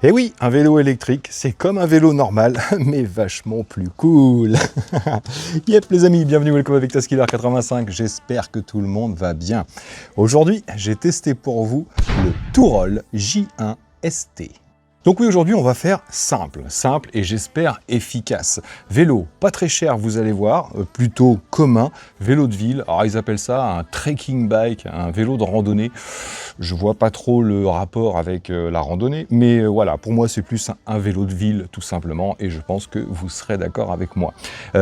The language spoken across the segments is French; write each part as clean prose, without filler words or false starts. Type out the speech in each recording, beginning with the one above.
Et oui, un vélo électrique, c'est comme un vélo normal, mais vachement plus cool. Yep les amis, bienvenue, welcome avec Taskiller 85, j'espère que tout le monde va bien. Aujourd'hui, j'ai testé pour vous le Tourol J1 ST. Donc oui, aujourd'hui, on va faire simple et j'espère efficace. Vélo pas très cher, vous allez voir, plutôt commun, vélo de ville. Alors ils appellent ça un trekking bike, un vélo de randonnée. Je vois pas trop le rapport avec la randonnée, mais voilà, pour moi c'est plus un vélo de ville tout simplement, et je pense que vous serez d'accord avec moi.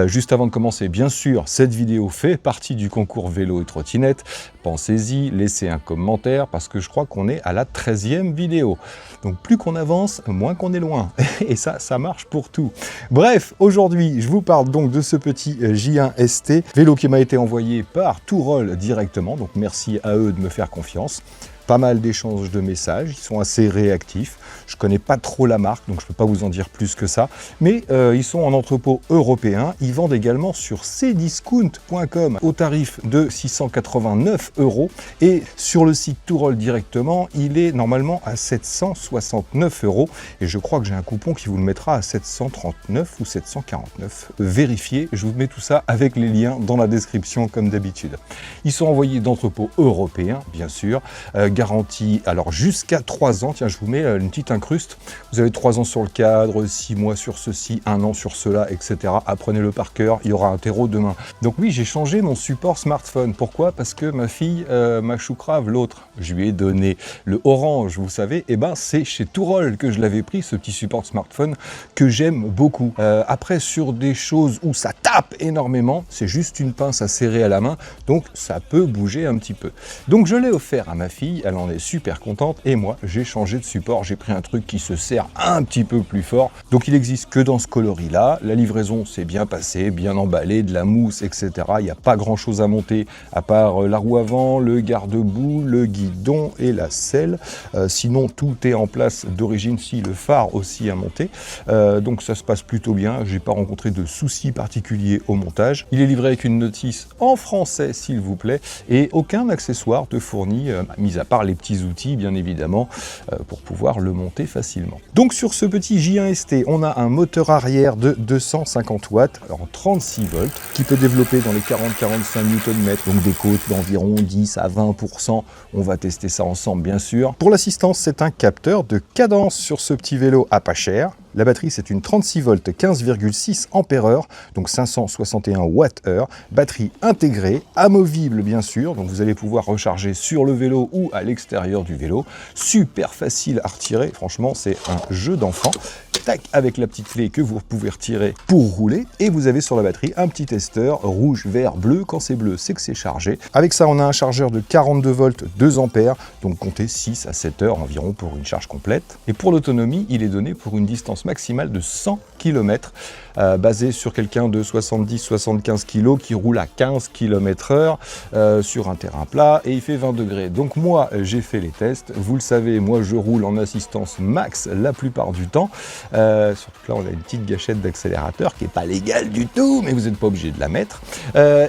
Juste avant de commencer, bien sûr, cette vidéo fait partie du concours vélo et trottinette. Pensez-y, laissez un commentaire, parce que je crois qu'on est à la 13e vidéo. Donc plus qu'on avance, moins qu'on est loin. Et ça marche pour tout. Bref, aujourd'hui, je vous parle donc de ce petit J1 ST, vélo qui m'a été envoyé par Tourol directement, donc merci à eux de me faire confiance. Pas mal d'échanges de messages, ils sont assez réactifs. Je connais pas trop la marque, donc je peux pas vous en dire plus que ça. Mais ils sont en entrepôt européen. Ils vendent également sur cdiscount.com au tarif de 689 €. Et sur le site Tourol directement, il est normalement à 769 €. Et je crois que j'ai un coupon qui vous le mettra à 739 ou 749. Vérifiez, je vous mets tout ça avec les liens dans la description comme d'habitude. Ils sont envoyés d'entrepôt européen, bien sûr. Garantie, alors jusqu'à 3 ans, tiens je vous mets une petite incruste, vous avez 3 ans sur le cadre, 6 mois sur ceci, 1 an sur cela, etc. Apprenez-le par cœur, il y aura un terreau demain. Donc oui, j'ai changé mon support smartphone. Pourquoi? Parce que ma fille, ma choucrave, l'autre, je lui ai donné le orange, vous savez, et ben c'est chez Tourol que je l'avais pris, ce petit support smartphone que j'aime beaucoup. Après, sur des choses où ça tape énormément, c'est juste une pince à serrer à la main, donc ça peut bouger un petit peu. Donc je l'ai offert à ma fille, elle en est super contente, et moi j'ai changé de support, j'ai pris un truc qui se serre un petit peu plus fort. Donc il existe que dans ce coloris là, la livraison s'est bien passée, bien emballée, de la mousse, etc. Il n'y a pas grand chose à monter à part la roue avant, le garde-boue, le guidon et la selle. Sinon tout est en place d'origine, si le phare aussi à monter. Donc ça se passe plutôt bien, j'ai pas rencontré de soucis particuliers au montage. Il est livré avec une notice en français s'il vous plaît, et aucun accessoire te fournit, mis à part les petits outils bien évidemment, pour pouvoir le monter facilement. Donc sur ce petit J1 ST, on a un moteur arrière de 250 watts en 36 volts qui peut développer dans les 40-45 Nm, donc des côtes d'environ 10 à 20%. On va tester ça ensemble bien sûr. Pour l'assistance, c'est un capteur de cadence sur ce petit vélo à pas cher. La batterie, c'est une 36 volts 15,6 ampères-heure, donc 561 Wh. Batterie intégrée, amovible bien sûr, donc vous allez pouvoir recharger sur le vélo ou à l'extérieur du vélo. Super facile à retirer, franchement c'est un jeu d'enfant. Tac, avec la petite clé que vous pouvez retirer pour rouler, et vous avez sur la batterie un petit testeur rouge, vert, bleu. Quand c'est bleu, c'est que c'est chargé. Avec ça, on a un chargeur de 42 volts 2 ampères, donc comptez 6 à 7 heures environ pour une charge complète. Et pour l'autonomie, il est donné pour une distance maximale de 100 km, basé sur quelqu'un de 70-75 kg qui roule à 15 km/h sur un terrain plat, et il fait 20 degrés. Donc moi, j'ai fait les tests. Vous le savez, moi je roule en assistance max la plupart du temps. Surtout que là, on a une petite gâchette d'accélérateur qui n'est pas légale du tout, mais vous n'êtes pas obligé de la mettre.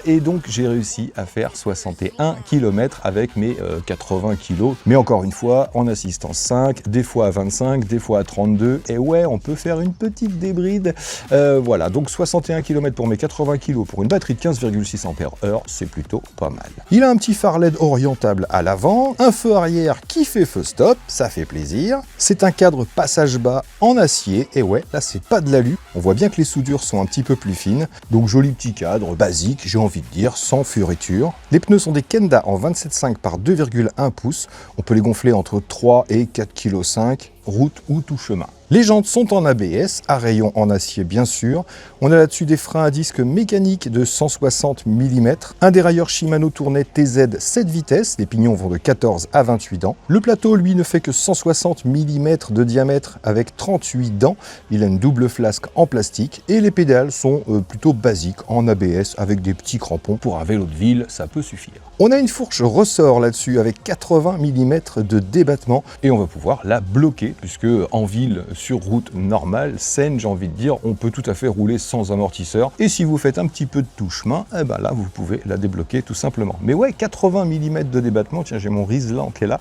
Et donc, j'ai réussi à faire 61 km avec mes 80 kg. Mais encore une fois, en assistance 5, des fois à 25, des fois à 32. Et ouais, on peut faire une petite débride. Voilà, donc 61 km pour mes 80 kg pour une batterie de 15,6 ampères-heure, c'est plutôt pas mal. Il a un petit phare LED orientable à l'avant, un feu arrière qui fait feu stop, ça fait plaisir. C'est un cadre passage bas en acier, et ouais, là c'est pas de l'alu, on voit bien que les soudures sont un petit peu plus fines, donc joli petit cadre, basique, j'ai envie de dire, sans fioriture. Les pneus sont des Kenda en 27,5 par 2,1 pouces, on peut les gonfler entre 3 et 4,5 kg, route ou tout chemin. Les jantes sont en ABS, à rayon en acier bien sûr. On a là-dessus des freins à disque mécaniques de 160 mm, un dérailleur Shimano Tournet TZ 7 vitesses, les pignons vont de 14 à 28 dents. Le plateau, lui, ne fait que 160 mm de diamètre avec 38 dents. Il a une double flasque en plastique, et les pédales sont plutôt basiques en ABS avec des petits crampons. Pour un vélo de ville, ça peut suffire. On a une fourche ressort là-dessus avec 80 mm de débattement et on va pouvoir la bloquer puisque en ville, sur route normale, saine, j'ai envie de dire, on peut tout à fait rouler sans amortisseur. Et si vous faites un petit peu de touche-main, eh ben là, vous pouvez la débloquer tout simplement. Mais ouais, 80 mm de débattement, tiens, j'ai mon Riesland qui est là,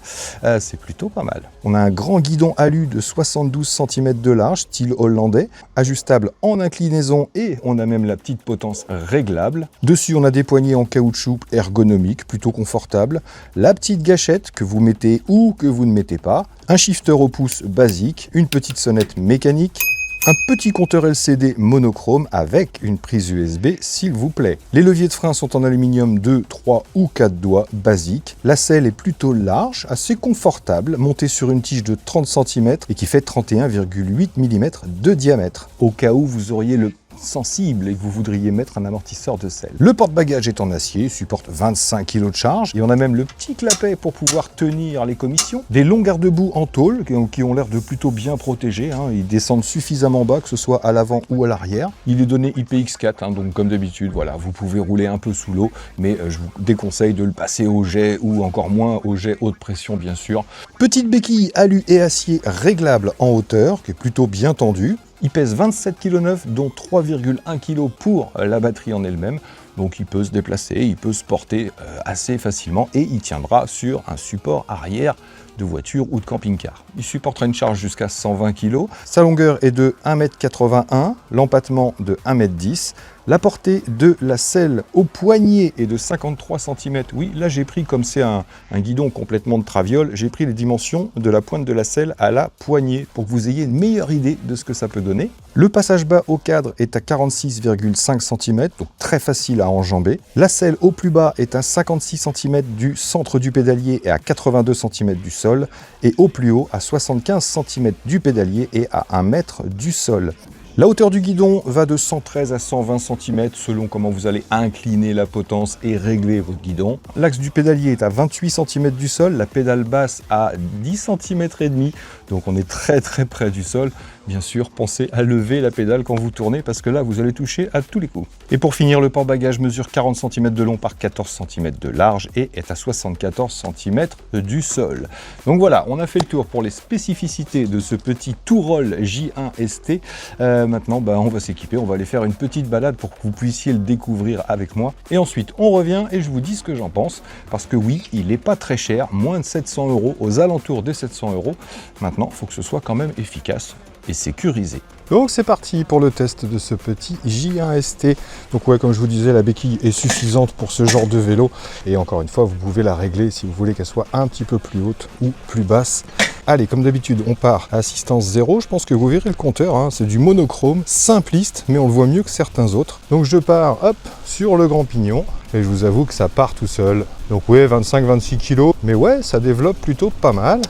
c'est plutôt pas mal. On a un grand guidon alu de 72 cm de large, style hollandais, ajustable en inclinaison et on a même la petite potence réglable. Dessus, on a des poignées en caoutchouc ergonomiques, plutôt confortable, la petite gâchette que vous mettez ou que vous ne mettez pas, un shifter au pouce basique, une petite sonnette mécanique, un petit compteur LCD monochrome avec une prise USB s'il vous plaît. Les leviers de frein sont en aluminium 2, 3 ou 4 doigts basique. La selle est plutôt large, assez confortable, montée sur une tige de 30 cm et qui fait 31,8 mm de diamètre. Au cas où vous auriez le sensible et que vous voudriez mettre un amortisseur de selle. Le porte-bagages est en acier, supporte 25 kg de charge et on a même le petit clapet pour pouvoir tenir les commissions. Des longs garde-boue en tôle qui ont l'air de plutôt bien protégés, hein. Ils descendent suffisamment bas que ce soit à l'avant ou à l'arrière. Il est donné IPX4, hein, donc comme d'habitude, voilà, vous pouvez rouler un peu sous l'eau, mais je vous déconseille de le passer au jet ou encore moins au jet haute pression bien sûr. Petite béquille alu et acier réglable en hauteur qui est plutôt bien tendue. Il pèse 27,9 kg, dont 3,1 kg pour la batterie en elle-même. Donc il peut se déplacer, il peut se porter assez facilement et il tiendra sur un support arrière de voiture ou de camping-car. Il supportera une charge jusqu'à 120 kg. Sa longueur est de 1,81 m, l'empattement de 1,10 m. La portée de la selle au poignet est de 53 cm. Oui, là j'ai pris, comme c'est un guidon complètement de traviole, j'ai pris les dimensions de la pointe de la selle à la poignée pour que vous ayez une meilleure idée de ce que ça peut donner. Le passage bas au cadre est à 46,5 cm, donc très facile à enjamber. La selle au plus bas est à 56 cm du centre du pédalier et à 82 cm du sol, et au plus haut à 75 cm du pédalier et à 1 m du sol. La hauteur du guidon va de 113 à 120 cm selon comment vous allez incliner la potence et régler votre guidon. L'axe du pédalier est à 28 cm du sol, la pédale basse à 10 cm et demi, donc on est très près du sol. Bien sûr, pensez à lever la pédale quand vous tournez parce que là, vous allez toucher à tous les coups. Et pour finir, le porte-bagages mesure 40 cm de long par 14 cm de large et est à 74 cm du sol. Donc voilà, on a fait le tour pour les spécificités de ce petit Touroll J1 ST. Maintenant, on va s'équiper, on va aller faire une petite balade pour que vous puissiez le découvrir avec moi. Et ensuite, on revient et je vous dis ce que j'en pense. Parce que oui, il n'est pas très cher, moins de 700 €, aux alentours des 700 €. Maintenant, il faut que ce soit quand même efficace et sécurisé. Donc c'est parti pour le test de ce petit J1 ST. Donc ouais, comme je vous disais, la béquille est suffisante pour ce genre de vélo. Et encore une fois, vous pouvez la régler si vous voulez qu'elle soit un petit peu plus haute ou plus basse. Allez, comme d'habitude, on part à assistance 0. Je pense que vous verrez le compteur, hein. C'est du monochrome, simpliste, mais on le voit mieux que certains autres. Donc je pars, hop, sur le grand pignon. Et je vous avoue que ça part tout seul. Donc ouais, 25-26 kg. Mais ouais, ça développe plutôt pas mal.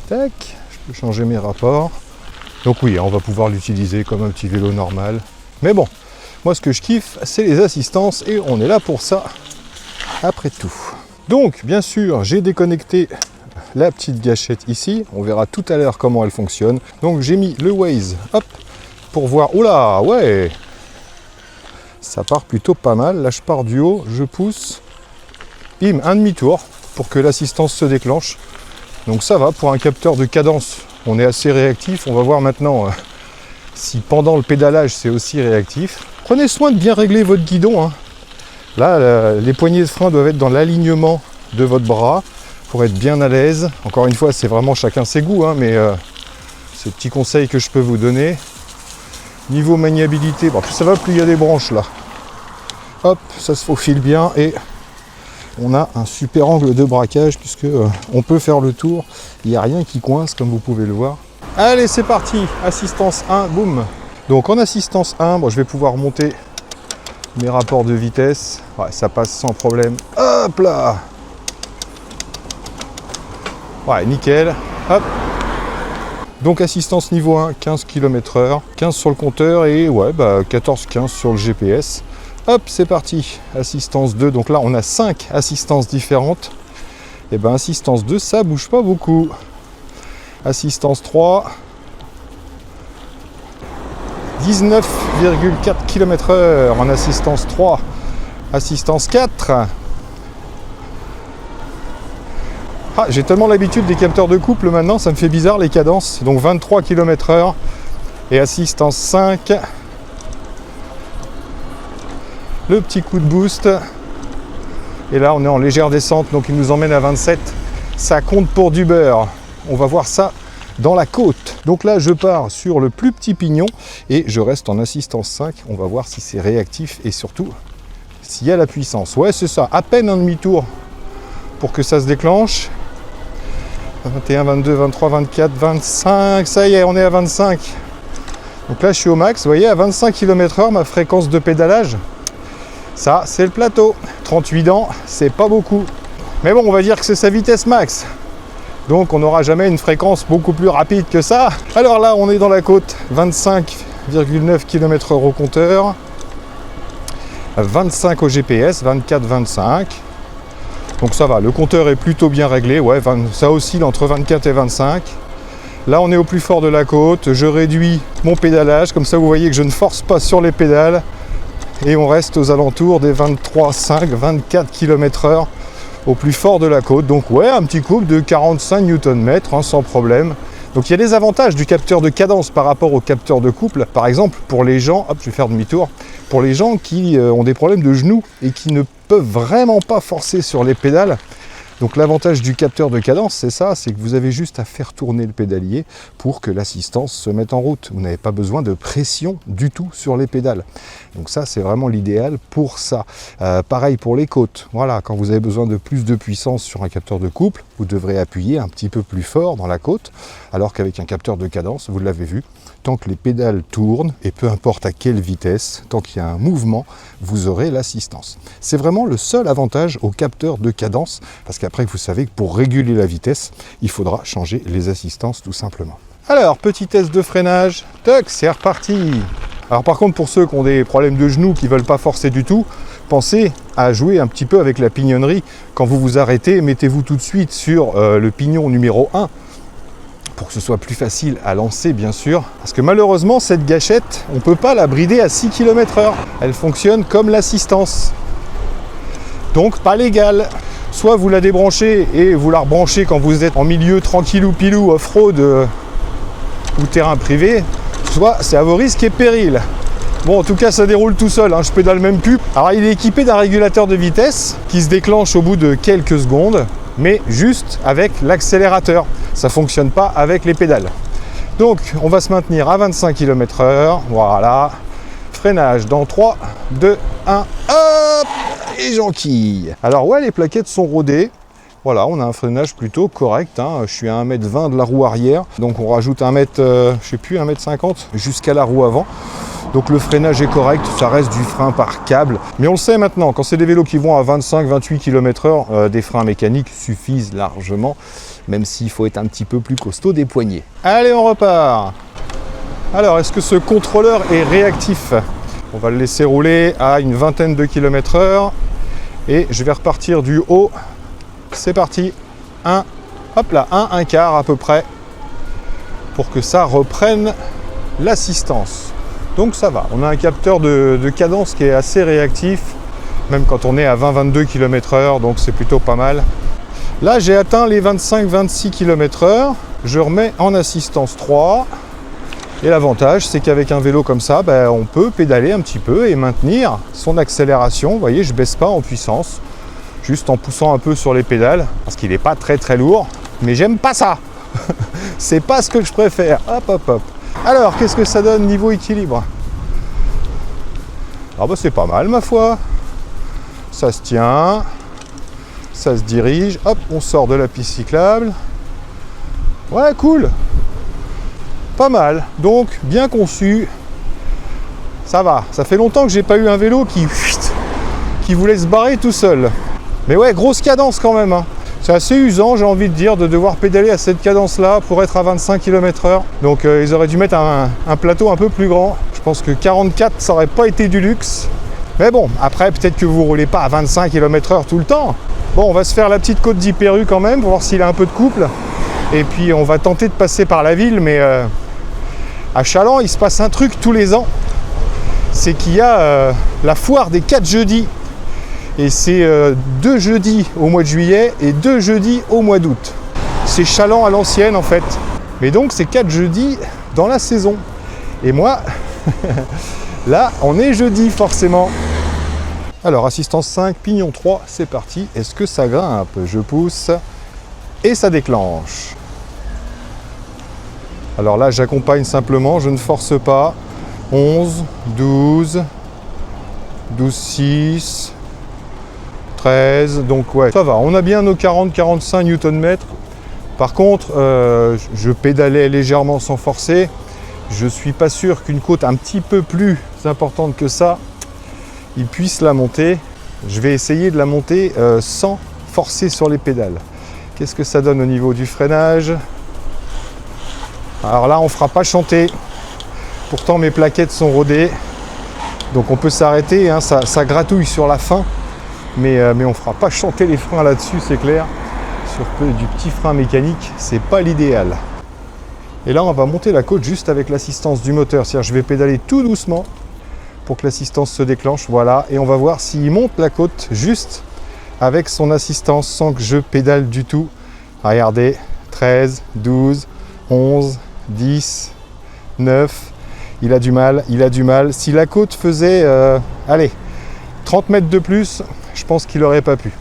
Tac, je peux changer mes rapports. Donc oui, on va pouvoir l'utiliser comme un petit vélo normal. Mais bon, moi ce que je kiffe, c'est les assistances et on est là pour ça, après tout. Donc, bien sûr, j'ai déconnecté la petite gâchette ici. On verra tout à l'heure comment elle fonctionne. Donc j'ai mis le Waze, hop, pour voir. Oula, ouais, ça part plutôt pas mal. Là, je pars du haut, je pousse. Bim, un demi-tour pour que l'assistance se déclenche. Donc ça va, pour un capteur de cadence, on est assez réactif. On va voir maintenant si pendant le pédalage, c'est aussi réactif. Prenez soin de bien régler votre guidon, hein. Là, les poignées de frein doivent être dans l'alignement de votre bras pour être bien à l'aise. Encore une fois, c'est vraiment chacun ses goûts, hein, mais c'est le petit conseil que je peux vous donner. Niveau maniabilité, bon, plus ça va, plus il y a des branches là. Hop, ça se faufile bien et on a un super angle de braquage puisque on peut faire le tour. Il n'y a rien qui coince comme vous pouvez le voir. Allez, c'est parti, assistance 1, boum. Donc en assistance 1, bon, je vais pouvoir monter mes rapports de vitesse. Ouais, ça passe sans problème. Hop là. Ouais, nickel. Hop. Donc assistance niveau 1, 15 km/h, 15 sur le compteur et ouais, 14-15 sur le GPS. Hop, c'est parti. Assistance 2, donc là on a 5 assistances différentes. Et assistance 2, ça bouge pas beaucoup. Assistance 3, 19,4 km/h en assistance 3. Assistance 4, Ah, j'ai tellement l'habitude des capteurs de couple maintenant, ça me fait bizarre les cadences. Donc 23 km/h et assistance 5. Le petit coup de boost. Et là, on est en légère descente, donc il nous emmène à 27. Ça compte pour du beurre. On va voir ça dans la côte. Donc là, je pars sur le plus petit pignon et je reste en assistance 5. On va voir si c'est réactif et surtout s'il y a la puissance. Ouais, c'est ça. À peine un demi-tour pour que ça se déclenche. 21, 22, 23, 24, 25. Ça y est, on est à 25. Donc là, je suis au max. Vous voyez, à 25 km/h, ma fréquence de pédalage. Ça, c'est le plateau. 38 dents, c'est pas beaucoup. Mais bon, on va dire que c'est sa vitesse max. Donc, on n'aura jamais une fréquence beaucoup plus rapide que ça. Alors là, on est dans la côte. 25,9 km/h au compteur. 25 au GPS, 24, 25. Donc ça va, le compteur est plutôt bien réglé. Ouais, ça oscille entre 24 et 25. Là, on est au plus fort de la côte. Je réduis mon pédalage. Comme ça, vous voyez que je ne force pas sur les pédales. Et on reste aux alentours des 23,5, 24 km/h au plus fort de la côte. Donc ouais, un petit couple de 45 Nm hein, sans problème. Donc il y a des avantages du capteur de cadence par rapport au capteur de couple. Par exemple, pour les gens, hop, je vais faire demi-tour, pour les gens qui ont des problèmes de genoux et qui ne peuvent vraiment pas forcer sur les pédales. Donc l'avantage du capteur de cadence, c'est ça, c'est que vous avez juste à faire tourner le pédalier pour que l'assistance se mette en route. Vous n'avez pas besoin de pression du tout sur les pédales. Donc ça, c'est vraiment l'idéal pour ça. Pareil pour les côtes. Voilà, quand vous avez besoin de plus de puissance sur un capteur de couple, vous devrez appuyer un petit peu plus fort dans la côte, alors qu'avec un capteur de cadence, vous l'avez vu, tant que les pédales tournent, et peu importe à quelle vitesse, tant qu'il y a un mouvement, vous aurez l'assistance. C'est vraiment le seul avantage au capteur de cadence, parce qu'après, vous savez que pour réguler la vitesse, il faudra changer les assistances tout simplement. Alors, petit test de freinage, toc, c'est reparti. Alors par contre, pour ceux qui ont des problèmes de genoux, qui ne veulent pas forcer du tout, pensez à jouer un petit peu avec la pignonnerie. Quand vous vous arrêtez, mettez-vous tout de suite sur le pignon numéro 1, pour que ce soit plus facile à lancer bien sûr, parce que malheureusement cette gâchette, on ne peut pas la brider à 6 km/h. Elle fonctionne comme l'assistance, donc pas légal. Soit vous la débranchez et vous la rebranchez quand vous êtes en milieu tranquillou pilou, off-road ou terrain privé, soit c'est à vos risques et périls. Bon, en tout cas ça déroule tout seul, hein, je pédale même plus. Alors il est équipé d'un régulateur de vitesse qui se déclenche au bout de quelques secondes, mais juste avec l'accélérateur. Ça ne fonctionne pas avec les pédales. Donc on va se maintenir à 25 km/h, voilà. Freinage dans 3, 2, 1, hop, et j'enquille. Alors ouais, les plaquettes sont rodées. Voilà, on a un freinage plutôt correct, hein. Je suis à 1,20 m de la roue arrière, donc on rajoute 1 mètre, je sais plus, 1,50 m jusqu'à la roue avant. Donc le freinage est correct, ça reste du frein par câble. Mais on le sait maintenant, quand c'est des vélos qui vont à 25-28 km/h, des freins mécaniques suffisent largement, même s'il faut être un petit peu plus costaud des poignets. Allez, on repart. Alors, est-ce que ce contrôleur est réactif? On va le laisser rouler à une vingtaine de km/h et je vais repartir du haut. C'est parti. Hop là, un quart à peu près pour que ça reprenne l'assistance. Donc ça va, on a un capteur de cadence qui est assez réactif, même quand on est à 20-22 km/h, donc c'est plutôt pas mal. Là, j'ai atteint les 25-26 km/h, je remets en assistance 3. Et l'avantage, c'est qu'avec un vélo comme ça, on peut pédaler un petit peu et maintenir son accélération. Vous voyez, je ne baisse pas en puissance, juste en poussant un peu sur les pédales, parce qu'il n'est pas très lourd. Mais j'aime pas ça. C'est pas ce que je préfère. Hop, hop, hop. Alors, qu'est-ce que ça donne niveau équilibre? Ah bah c'est pas mal, ma foi. Ça se tient, ça se dirige. Hop, on sort de la piste cyclable. Ouais, cool. Pas mal, donc bien conçu, ça va. Ça fait longtemps que j'ai pas eu un vélo qui vous laisse barrer tout seul. Mais ouais, grosse cadence quand même, hein. C'est assez usant, j'ai envie de dire, de devoir pédaler à cette cadence-là pour être à 25 km/h. Donc ils auraient dû mettre un plateau un peu plus grand. Je pense que 44, ça aurait pas été du luxe. Mais bon, après, peut-être que vous roulez pas à 25 km/h tout le temps. Bon, on va se faire la petite côte d'Hyper-U quand même, pour voir s'il a un peu de couple. Et puis on va tenter de passer par la ville, mais à Chaland, il se passe un truc tous les ans. C'est qu'il y a la foire des 4 jeudis. Et c'est 2 jeudis au mois de juillet et 2 jeudis au mois d'août. C'est chaland à l'ancienne en fait. Mais donc c'est 4 jeudis dans la saison. Et moi, là, on est jeudi forcément. Alors, assistance 5, pignon 3, c'est parti. Est-ce que ça grimpe? Je pousse et ça déclenche. Alors là, j'accompagne simplement, je ne force pas. 11, 12, 12, 6, 13. Donc ouais, ça va. On a bien nos 40-45 Nm. Par contre, je pédalais légèrement sans forcer. Je ne suis pas sûr qu'une côte un petit peu plus importante que ça, il puisse la monter. Je vais essayer de la monter sans forcer sur les pédales. Qu'est-ce que ça donne au niveau du freinage? Alors là, on ne fera pas chanter. Pourtant, mes plaquettes sont rodées. Donc on peut s'arrêter, hein, ça gratouille sur la fin. Mais on ne fera pas chanter les freins là-dessus, c'est clair. Sur du petit frein mécanique, c'est pas l'idéal. Et là, on va monter la côte juste avec l'assistance du moteur. C'est-à-dire, je vais pédaler tout doucement pour que l'assistance se déclenche. Voilà. Et on va voir s'il monte la côte juste avec son assistance sans que je pédale du tout. Regardez, 13, 12, 11, 10, 9. Il a du mal, il a du mal. Si la côte faisait, allez, 30 mètres de plus, je pense qu'il n'aurait pas pu.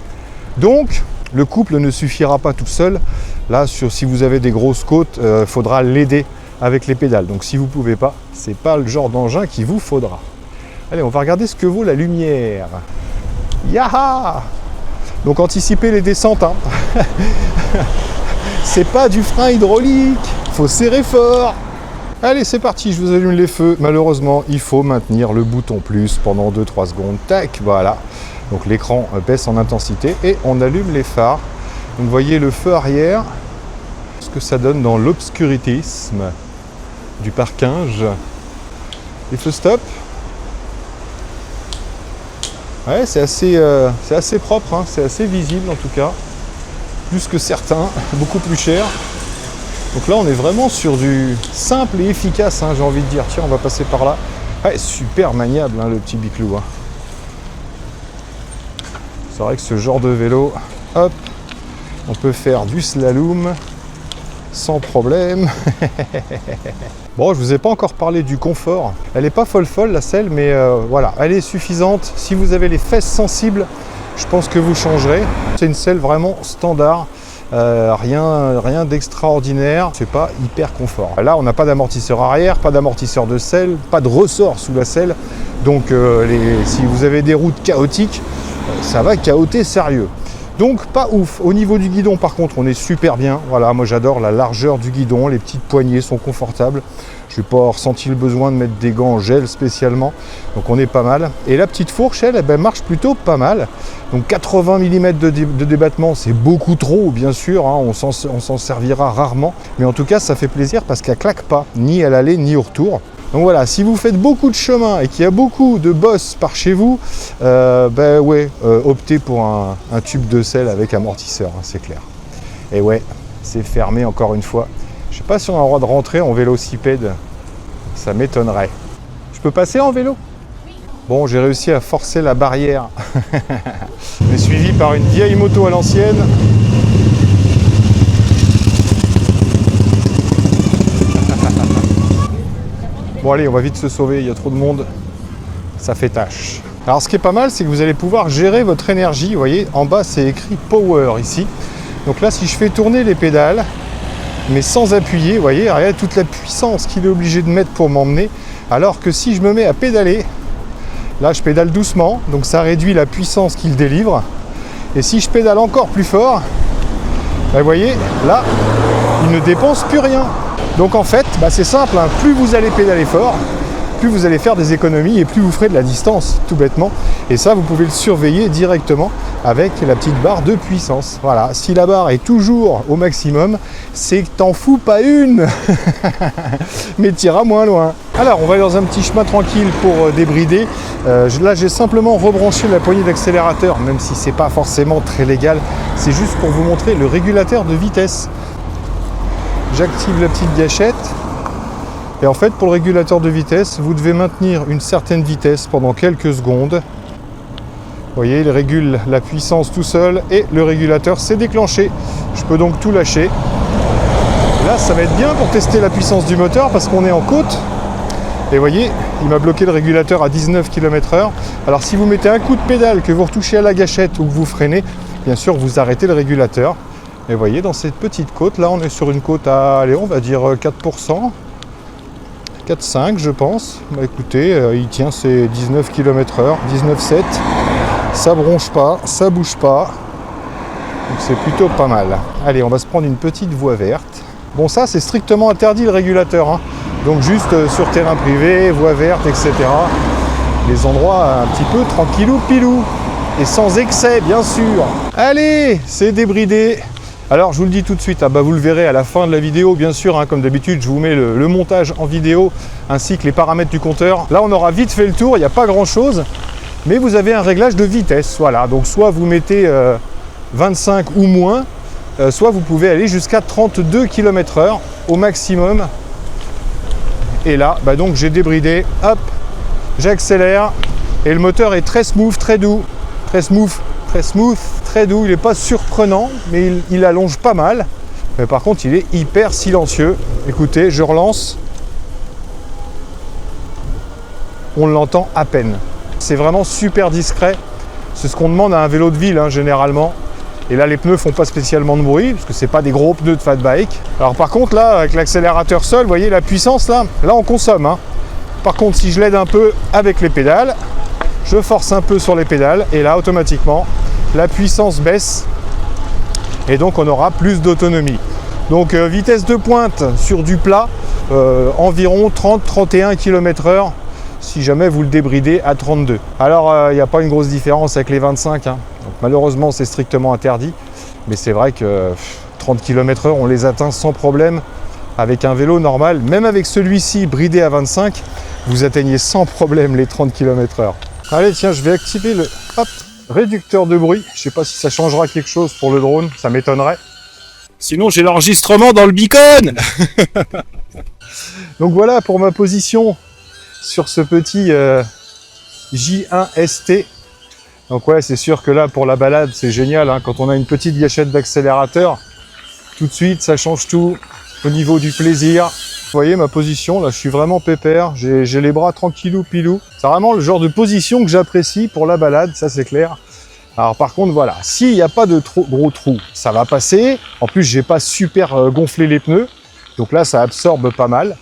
Donc, le couple ne suffira pas tout seul. Là, si vous avez des grosses côtes, il faudra l'aider avec les pédales. Donc si vous ne pouvez pas, c'est pas le genre d'engin qu'il vous faudra. Allez, on va regarder ce que vaut la lumière. Yaha! Donc anticipez les descentes. Hein. C'est pas du frein hydraulique. Faut serrer fort. Allez, c'est parti, je vous allume les feux. Malheureusement, il faut maintenir le bouton plus pendant 2-3 secondes. Tac, voilà. Donc l'écran baisse en intensité et on allume les phares. Donc vous voyez le feu arrière, ce que ça donne dans l'obscurantisme du parkage. Les feux stop. Ouais, c'est assez propre, hein, c'est assez visible en tout cas. Plus que certains, beaucoup plus cher. Donc là on est vraiment sur du simple et efficace, hein, j'ai envie de dire. Tiens, on va passer par là. Ouais, super maniable, hein, le petit biclou. Hein. C'est vrai que ce genre de vélo, hop, on peut faire du slalom sans problème. Bon, je vous ai pas encore parlé du confort. Elle n'est pas folle la selle, mais voilà, elle est suffisante. Si vous avez les fesses sensibles, je pense que vous changerez. C'est une selle vraiment standard. Rien d'extraordinaire, c'est pas hyper confort. Là, on n'a pas d'amortisseur arrière, pas d'amortisseur de selle, pas de ressort sous la selle. Donc, si vous avez des routes chaotiques, ça va chaoter sérieux. Donc pas ouf. Au niveau du guidon par contre on est super bien. Voilà, moi j'adore la largeur du guidon, les petites poignées sont confortables. Je n'ai pas ressenti le besoin de mettre des gants en gel spécialement. Donc on est pas mal. Et la petite fourche elle, marche plutôt pas mal. Donc 80 mm de débattement, c'est beaucoup trop bien sûr, hein, on s'en servira rarement. Mais en tout cas ça fait plaisir parce qu'elle claque pas, ni à l'aller ni au retour. Donc voilà, si vous faites beaucoup de chemin et qu'il y a beaucoup de bosses par chez vous, optez pour un tube de selle avec amortisseur, hein, c'est clair. Et ouais, c'est fermé encore une fois. Je sais pas si on a le droit de rentrer en vélocipède, ça m'étonnerait. Je peux passer en vélo? Bon, j'ai réussi à forcer la barrière. On est suivi par une vieille moto à l'ancienne. Bon allez, on va vite se sauver, il y a trop de monde, ça fait tâche. Alors ce qui est pas mal, c'est que vous allez pouvoir gérer votre énergie. Vous voyez, en bas c'est écrit Power ici. Donc là, si je fais tourner les pédales, mais sans appuyer, vous voyez, regardez toute la puissance qu'il est obligé de mettre pour m'emmener. Alors que si je me mets à pédaler, là je pédale doucement, donc ça réduit la puissance qu'il délivre. Et si je pédale encore plus fort, vous voyez, là, il ne dépense plus rien. Donc en fait, c'est simple, hein. Plus vous allez pédaler fort, plus vous allez faire des économies et plus vous ferez de la distance, tout bêtement. Et ça, vous pouvez le surveiller directement avec la petite barre de puissance. Voilà, si la barre est toujours au maximum, c'est que t'en fous pas une, mais t'iras moins loin. Alors, on va aller dans un petit chemin tranquille pour débrider. Là, j'ai simplement rebranché la poignée d'accélérateur, même si c'est pas forcément très légal. C'est juste pour vous montrer le régulateur de vitesse. J'active la petite gâchette et en fait pour le régulateur de vitesse vous devez maintenir une certaine vitesse pendant quelques secondes voyez, il régule la puissance tout seul et le régulateur s'est déclenché. Je peux donc tout lâcher. Là, ça va être bien pour tester la puissance du moteur parce qu'on est en côte. Et vous voyez, il m'a bloqué le régulateur à 19 km/h. Alors si vous mettez un coup de pédale, que vous retouchez à la gâchette ou que vous freinez, bien sûr, vous arrêtez le régulateur. Et vous voyez, dans cette petite côte, là, on est sur une côte à, allez, on va dire 4%. 4,5 je pense. Bah écoutez, il tient ses 19 km/h, 19,7. Ça bronche pas, ça bouge pas. Donc c'est plutôt pas mal. Allez, on va se prendre une petite voie verte. Bon, ça, c'est strictement interdit le régulateur, hein. Donc juste sur terrain privé, voie verte, etc. Les endroits un petit peu tranquillou pilou. Et sans excès, bien sûr. Allez, c'est débridé. Alors je vous le dis tout de suite, vous le verrez à la fin de la vidéo, bien sûr, hein, comme d'habitude, je vous mets le montage en vidéo, ainsi que les paramètres du compteur. Là, on aura vite fait le tour, il n'y a pas grand-chose, mais vous avez un réglage de vitesse, voilà. Donc soit vous mettez 25 ou moins, soit vous pouvez aller jusqu'à 32 km/h au maximum. Et là, donc j'ai débridé, hop, j'accélère, et le moteur est très smooth, très doux, très smooth, très doux. Il n'est pas surprenant, mais il allonge pas mal. Mais par contre, il est hyper silencieux. Écoutez, je relance. On l'entend à peine. C'est vraiment super discret. C'est ce qu'on demande à un vélo de ville, hein, généralement. Et là, les pneus font pas spécialement de bruit, parce que c'est pas des gros pneus de fat bike. Alors par contre, là, avec l'accélérateur seul, vous voyez la puissance, là on consomme, hein. Par contre, si je l'aide un peu avec les pédales, je force un peu sur les pédales, et là, automatiquement, la puissance baisse, et donc on aura plus d'autonomie. Donc vitesse de pointe sur du plat, environ 30-31 km/h, si jamais vous le débridez à 32. Alors il n'y a pas une grosse différence avec les 25, hein. Donc, malheureusement c'est strictement interdit, mais c'est vrai que 30 km/h on les atteint sans problème avec un vélo normal. Même avec celui-ci bridé à 25, vous atteignez sans problème les 30 km/h. Allez, tiens, je vais activer le réducteur de bruit. Je sais pas si ça changera quelque chose pour le drone, ça m'étonnerait. Sinon, j'ai l'enregistrement dans le beacon. Donc voilà pour ma position sur ce petit J1 ST. Donc ouais, c'est sûr que là, pour la balade, c'est génial, hein. Quand on a une petite gâchette d'accélérateur, tout de suite, ça change tout au niveau du plaisir. Vous voyez ma position, là, je suis vraiment pépère. J'ai les bras tranquillou pilou. C'est vraiment le genre de position que j'apprécie pour la balade, ça c'est clair. Alors par contre, voilà, s'il n'y a pas de gros trous, ça va passer. En plus, j'ai pas super gonflé les pneus. Donc là, ça absorbe pas mal.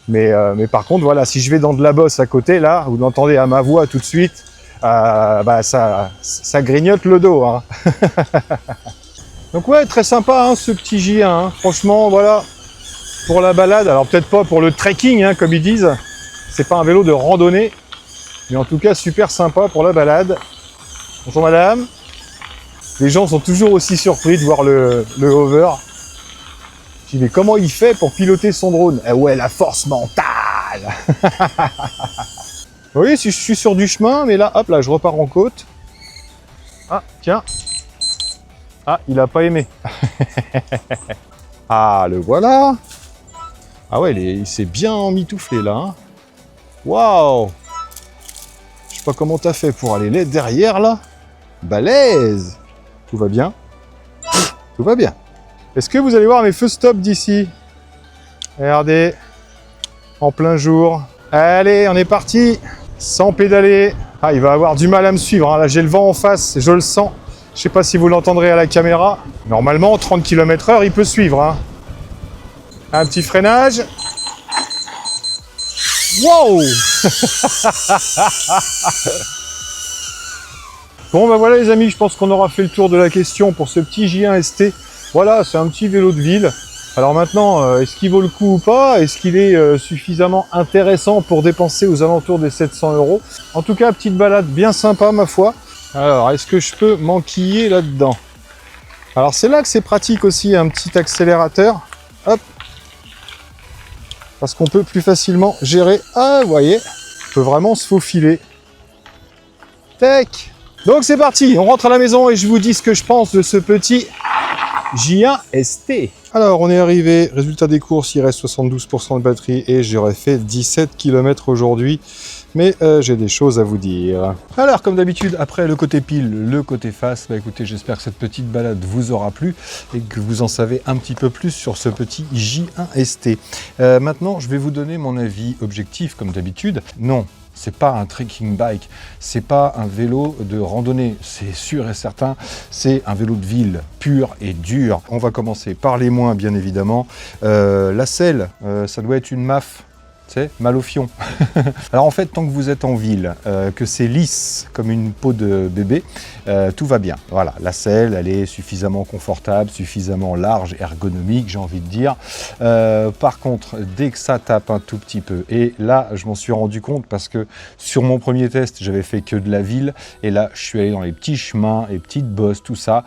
Mais par contre, voilà, si je vais dans de la bosse à côté, là, vous l'entendez à ma voix tout de suite, ça grignote le dos, hein. Donc ouais, très sympa, hein, ce petit J1, hein. Franchement, voilà, pour la balade, alors peut-être pas pour le trekking, hein, comme ils disent, c'est pas un vélo de randonnée, mais en tout cas super sympa pour la balade. Bonjour madame. Les gens sont toujours aussi surpris de voir le hover. Je dis mais comment il fait pour piloter son drone? Eh ouais, la force mentale. Vous voyez, si je suis sur du chemin, mais là, hop, là, je repars en côte. Ah, tiens. Ah, il a pas aimé. Ah, le voilà. Ah ouais, il s'est bien emmitouflé là, hein. Waouh. Je sais pas comment t'as fait pour aller derrière là. Balèze. Tout va bien. Tout va bien. Est-ce que vous allez voir mes feux stop d'ici? Regardez. En plein jour. Allez, on est parti. Sans pédaler. Ah, il va avoir du mal à me suivre, hein. Là, j'ai le vent en face, je le sens. Je sais pas si vous l'entendrez à la caméra. Normalement, 30 km/h, il peut suivre, hein. Un petit freinage. Wow. Bon, voilà les amis, je pense qu'on aura fait le tour de la question pour ce petit J1 ST. Voilà, c'est un petit vélo de ville. Alors maintenant, est-ce qu'il vaut le coup ou pas? Est-ce qu'il est suffisamment intéressant pour dépenser aux alentours des 700 €? En tout cas, petite balade bien sympa, ma foi. Alors, est-ce que je peux m'enquiller là-dedans? Alors, c'est là que c'est pratique aussi, un petit accélérateur. Hop. Parce qu'on peut plus facilement gérer. Ah, vous voyez, on peut vraiment se faufiler. Tac. Donc, c'est parti. On rentre à la maison et je vous dis ce que je pense de ce petit J1 ST. Alors, on est arrivé, résultat des courses, il reste 72% de batterie et j'aurais fait 17 km aujourd'hui. mais j'ai des choses à vous dire. Alors, comme d'habitude, après le côté pile, le côté face, bah écoutez, j'espère que cette petite balade vous aura plu et que vous en savez un petit peu plus sur ce petit J1 ST. Maintenant, je vais vous donner mon avis objectif, comme d'habitude. Non, c'est pas un trekking bike, c'est pas un vélo de randonnée, c'est sûr et certain, c'est un vélo de ville, pur et dur. On va commencer par les moins, bien évidemment. La selle, ça doit être une MAF. C'est mal au fion. Alors en fait, tant que vous êtes en ville, que c'est lisse comme une peau de bébé, tout va bien. Voilà, la selle, elle est suffisamment confortable, suffisamment large, ergonomique, j'ai envie de dire. Par contre, dès que ça tape un tout petit peu, et là, je m'en suis rendu compte parce que sur mon premier test, j'avais fait que de la ville, et là, je suis allé dans les petits chemins, les petites bosses, tout ça.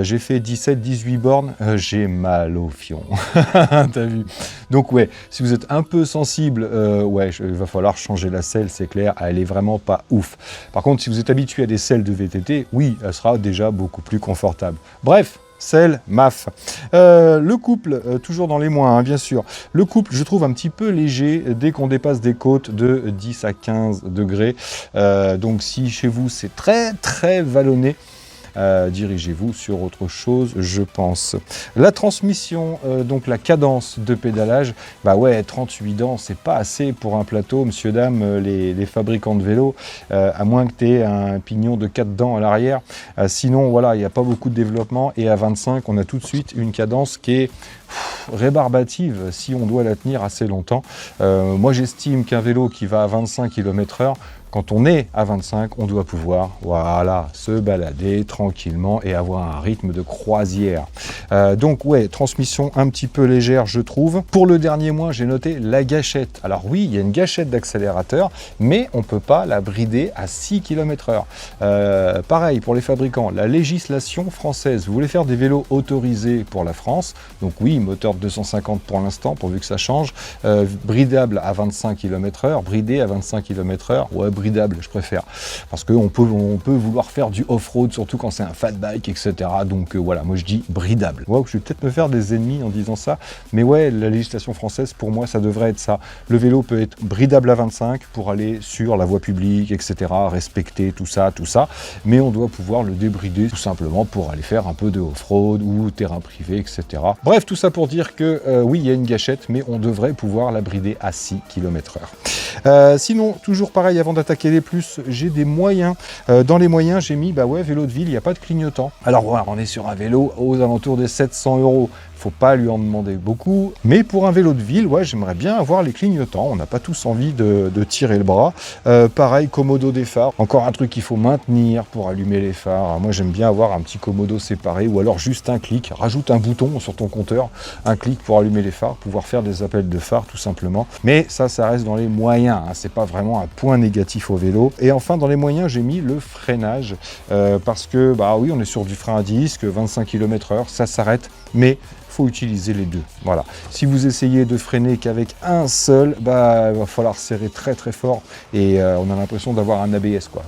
J'ai fait 17-18 bornes, j'ai mal au fion. T'as vu? Donc ouais, si vous êtes un peu sensible, ouais, il va falloir changer la selle, c'est clair, elle est vraiment pas ouf. Par contre, si vous êtes habitué à des selles de VTT, oui, elle sera déjà beaucoup plus confortable. Bref, selle, MAF. Le couple, toujours dans les moins, hein, bien sûr. Le couple, je trouve un petit peu léger dès qu'on dépasse des côtes de 10 à 15 degrés. Donc si chez vous, c'est très très vallonné, dirigez-vous sur autre chose, je pense. La transmission, donc la cadence de pédalage, bah ouais, 38 dents, c'est pas assez pour un plateau, monsieur, dame, les fabricants de vélos, à moins que tu aies un pignon de 4 dents à l'arrière. Sinon, voilà, il n'y a pas beaucoup de développement, et à 25, on a tout de suite une cadence qui est rébarbative si on doit la tenir assez longtemps. Moi, j'estime qu'un vélo qui va à 25 km/h, quand on est à 25, on doit pouvoir, voilà, se balader tranquillement et avoir un rythme de croisière. Donc ouais, transmission un petit peu légère, je trouve. Pour le dernier mois, j'ai noté la gâchette. Alors oui, il y a une gâchette d'accélérateur, mais on ne peut pas la brider à 6 km/h. Pareil pour les fabricants, la législation française. Vous voulez faire des vélos autorisés pour la France, donc oui, moteur de 250 pour l'instant, pourvu que ça change, bridable à 25 km/h, bridé à 25 km/h, ouais, bridable, je préfère, parce qu'on peut vouloir faire du off-road, surtout quand c'est un fat bike, etc. Donc voilà, moi je dis bridable. Wow, je vais peut-être me faire des ennemis en disant ça, mais ouais, la législation française, pour moi, ça devrait être ça. Le vélo peut être bridable à 25 pour aller sur la voie publique, etc., respecter tout ça, mais on doit pouvoir le débrider tout simplement pour aller faire un peu de off-road ou terrain privé, etc. Bref, tout ça pour dire que oui, il y a une gâchette, mais on devrait pouvoir la brider à 6 km/h. Sinon, toujours pareil, avant d'attaquer les plus, j'ai des moyens. Dans les moyens, j'ai mis, bah ouais, vélo de ville, il n'y a pas de clignotant. Alors voilà, on est sur un vélo aux alentours des 700 €. Faut pas lui en demander beaucoup, mais pour un vélo de ville, ouais, j'aimerais bien avoir les clignotants. On n'a pas tous envie de tirer le bras. Pareil, commodo des phares. Encore un truc qu'il faut maintenir pour allumer les phares. Moi, j'aime bien avoir un petit commodo séparé, ou alors juste un clic. Rajoute un bouton sur ton compteur, un clic pour allumer les phares, pouvoir faire des appels de phares tout simplement. Mais ça reste dans les moyens, hein. C'est pas vraiment un point négatif au vélo. Et enfin, dans les moyens, j'ai mis le freinage, parce que, bah oui, on est sur du frein à disque, 25 km/h, ça s'arrête, mais faut utiliser les deux. Voilà. Si vous essayez de freiner qu'avec un seul, bah, il va falloir serrer très très fort et on a l'impression d'avoir un ABS, quoi.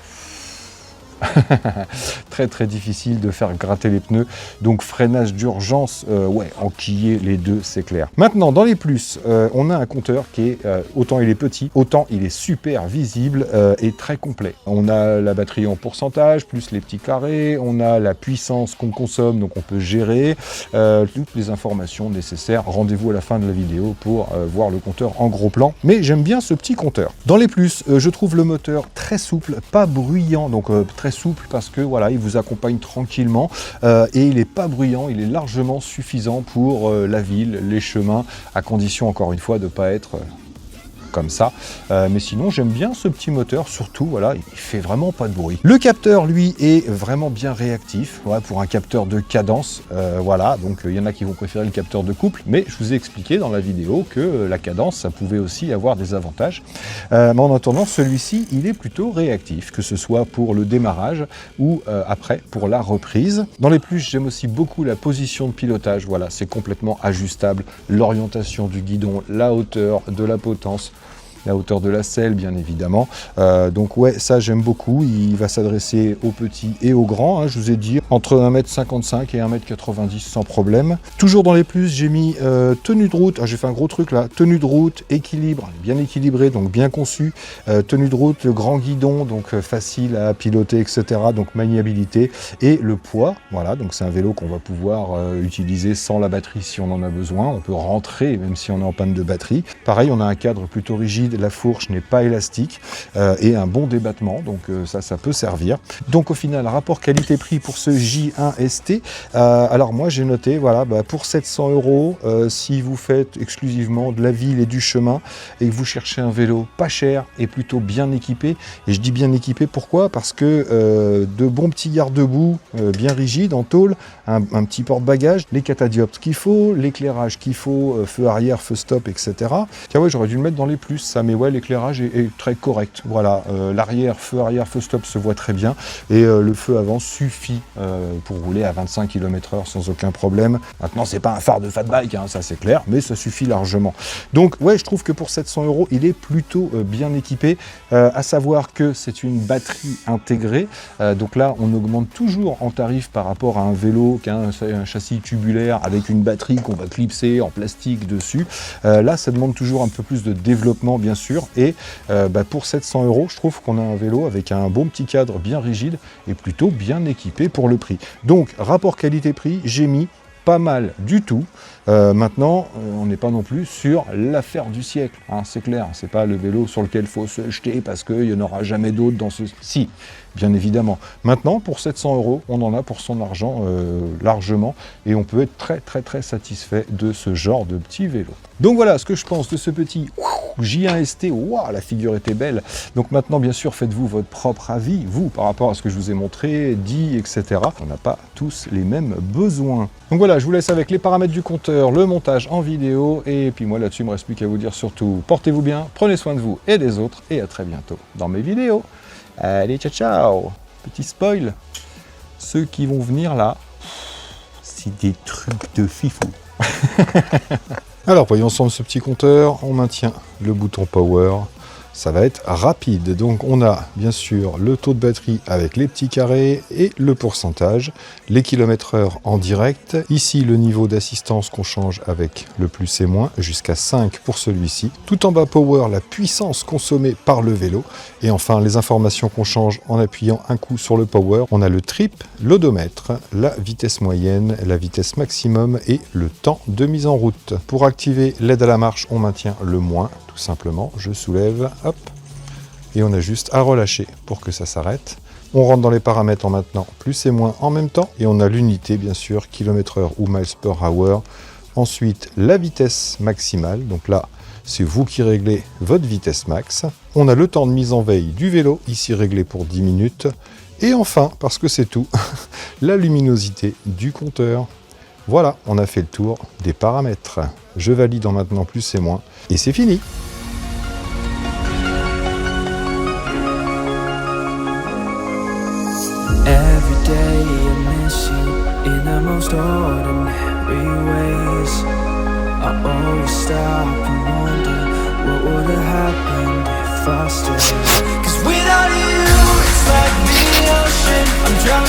Très très difficile de faire gratter les pneus, donc freinage d'urgence, ouais, enquiller les deux, c'est clair. Maintenant, dans les plus, on a un compteur qui est, autant il est petit, autant il est super visible et très complet. On a la batterie en pourcentage, plus les petits carrés, on a la puissance qu'on consomme, donc on peut gérer toutes les informations nécessaires. Rendez-vous à la fin de la vidéo pour voir le compteur en gros plan, mais j'aime bien ce petit compteur. Dans les plus, je trouve le moteur très souple, pas bruyant, donc très souple parce que voilà, il vous accompagne tranquillement et il n'est pas bruyant, il est largement suffisant pour la ville, les chemins, à condition encore une fois de ne pas être comme ça, mais sinon j'aime bien ce petit moteur, surtout voilà, il fait vraiment pas de bruit. Le capteur lui est vraiment bien réactif, ouais, pour un capteur de cadence, voilà, donc il y en a qui vont préférer le capteur de couple, mais je vous ai expliqué dans la vidéo que la cadence ça pouvait aussi avoir des avantages, mais en attendant celui-ci il est plutôt réactif, que ce soit pour le démarrage ou après pour la reprise. Dans les plus, j'aime aussi beaucoup la position de pilotage, voilà, c'est complètement ajustable, l'orientation du guidon, la hauteur de la potence. la hauteur de la selle bien évidemment. Donc ouais, ça j'aime beaucoup, il va s'adresser aux petits et aux grands, hein, je vous ai dit, entre 1m55 et 1m90 sans problème. Toujours dans les plus, j'ai mis tenue de route, j'ai fait un gros truc là, tenue de route, équilibre, bien équilibré, donc bien conçu, tenue de route, le grand guidon, donc facile à piloter, etc., donc maniabilité, et le poids, voilà, donc c'est un vélo qu'on va pouvoir utiliser sans la batterie si on en a besoin, on peut rentrer même si on est en panne de batterie. Pareil, on a un cadre plutôt rigide, la fourche n'est pas élastique, et un bon débattement, donc ça peut servir. Donc au final, rapport qualité-prix pour ce J1 ST, alors moi j'ai noté, voilà, pour 700 €, si vous faites exclusivement de la ville et du chemin, et que vous cherchez un vélo pas cher et plutôt bien équipé, et je dis bien équipé, pourquoi? Parce que de bons petits garde-boue bien rigides en tôle, un petit porte-bagages, les catadioptres qu'il faut, l'éclairage qu'il faut, feu arrière, feu stop, etc. Tiens ouais, j'aurais dû le mettre dans les plus, ça, mais ouais, l'éclairage est très correct. Voilà, l'arrière, feu stop se voit très bien, et le feu avant suffit pour rouler à 25 km/h sans aucun problème. Maintenant, c'est pas un phare de fat bike, hein, ça c'est clair, mais ça suffit largement. Donc ouais, je trouve que pour 700 €, il est plutôt bien équipé, à savoir que c'est une batterie intégrée, donc là on augmente toujours en tarif par rapport à un vélo qui a un châssis tubulaire avec une batterie qu'on va clipser en plastique dessus. Là ça demande toujours un peu plus de développement bien sûr, et pour 700 €, je trouve qu'on a un vélo avec un bon petit cadre bien rigide et plutôt bien équipé pour le prix. Donc rapport qualité-prix, j'ai mis pas mal du tout. Maintenant, on n'est pas non plus sur l'affaire du siècle, hein, c'est clair, c'est pas le vélo sur lequel il faut se jeter parce qu'il n'y en aura jamais d'autres dans ce... Si, bien évidemment. Maintenant, pour 700 €, on en a pour son argent largement, et on peut être très satisfait de ce genre de petit vélo. Donc voilà ce que je pense de ce petit J1 ST. Waouh, la figure était belle. Donc maintenant, bien sûr, faites-vous votre propre avis, vous, par rapport à ce que je vous ai montré, dit, etc. On n'a pas tous les mêmes besoins. Donc voilà, je vous laisse avec les paramètres du compteur, le montage en vidéo, et puis moi là-dessus, il ne me reste plus qu'à vous dire surtout, portez-vous bien, prenez soin de vous et des autres, et à très bientôt dans mes vidéos. Allez, ciao ciao. Petit spoil, ceux qui vont venir là, c'est des trucs de fifou. Alors voyons ensemble ce petit compteur, on maintient le bouton power, ça va être rapide. Donc on a bien sûr le taux de batterie avec les petits carrés et le pourcentage, les km/h en direct. Ici le niveau d'assistance qu'on change avec le plus et moins, jusqu'à 5 pour celui-ci. Tout en bas power, la puissance consommée par le vélo. Et enfin les informations qu'on change en appuyant un coup sur le power. On a le trip, l'odomètre, la vitesse moyenne, la vitesse maximum et le temps de mise en route. Pour activer l'aide à la marche, on maintient le moins. Tout simplement, je soulève, hop, et on a juste à relâcher pour que ça s'arrête. On rentre dans les paramètres en maintenant plus et moins en même temps, et on a l'unité bien sûr, km/h ou miles per hour. Ensuite, la vitesse maximale, donc là, c'est vous qui réglez votre vitesse max. On a le temps de mise en veille du vélo, ici réglé pour 10 minutes. Et enfin, parce que c'est tout, la luminosité du compteur. Voilà, on a fait le tour des paramètres. Je valide en maintenant plus et moins, et c'est fini. Every day I miss you in the most ordinary ways. I always stop and wonder what would have happened if I stayed. 'Cause without you, it's like the ocean. I'm drowning.